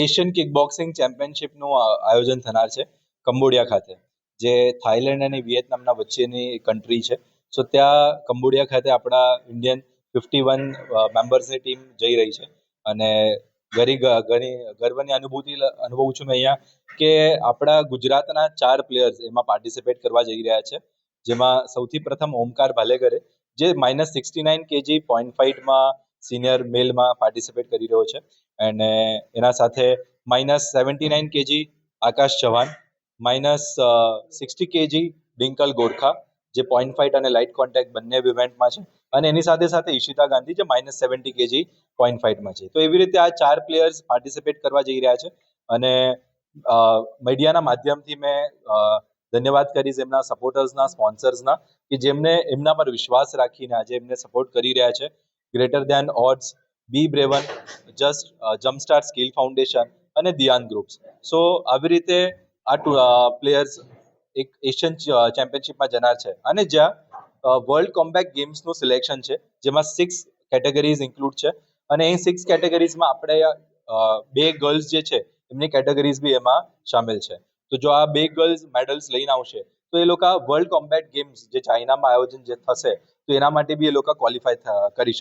Asian kickboxing ચેમ્પિયનશિપનું આયોજન થનાર છે કંબોડિયા ખાતે, જે થાઈલેન્ડ અને વિયેતનામના વચ્ચેની કન્ટ્રી છે. સો ત્યાં કંબોડિયા ખાતે આપણા ઇન્ડિયન 51 મેમ્બર્સની ટીમ જઈ રહી છે અને ઘણી ગર્વની અનુભવું છું મેં અહીંયા કે આપણા ગુજરાતના 4 પ્લેયર્સ એમાં પાર્ટિસિપેટ કરવા જઈ રહ્યા છે, જેમાં સૌથી પ્રથમ ઓમકાર ભાલેકરે જે -69 kg પોઈન્ટ ફાઇટમાં સિનિયર મેલમાં પાર્ટિસિપેટ કરી રહ્યો છે. અને એના સાથે -79 kg આકાશ ચૌહાણ, -60 kg ડિંકલ ગોરખા જે પોઈન્ટ ફાઇટ અને લાઇટ કોન્ટેક્ટ બંને ઇવેન્ટમાં છે, અને એની સાથે સાથે ઈશિતા ગાંધી જે -70 kg પોઈન્ટ ફાઇટમાં છે. તો એવી રીતે આ 4 પ્લેયર્સ પાર્ટિસિપેટ કરવા જઈ રહ્યા છે અને મીડિયાના માધ્યમથી મેં ધન્યવાદ કરીશ એમના સપોર્ટર્સના, સ્પોન્સર્સના, કે જેમને એમના પર વિશ્વાસ રાખીને આજે એમને સપોર્ટ કરી રહ્યા છે. ગ્રેટર ધેન ઓડ્સ, બી બ્રેવન, જસ્ટ જમ્પસ્ટાર્ટ સ્કિલ ફાઉન્ડેશન અને દિયાન ગ્રુપ્સ. સો આવી રીતે આ પ્લેયર્સ એક એશિયન ચેમ્પિયનશિપમાં જનાર છે અને જ્યાં વર્લ્ડ કોમ્બેટ ગેમ્સનું સિલેક્શન છે, જેમાં 6 કેટેગરીઝ ઇન્ક્લુડ છે અને એ 6 કેટેગરીઝમાં આપણે 2 ગર્લ્સ જે છે એમની કેટેગરીઝ બી એમાં સામેલ છે. તો જો આ 2 ગર્લ્સ મેડલ્સ લઈને આવશે તો એ લોકો વર્લ્ડ કોમ્બેટ ગેમ્સ જે ચાઇનામાં આયોજન જે થશે તો એના માટે બી એ લોકો ક્વોલિફાય કરી શકશે.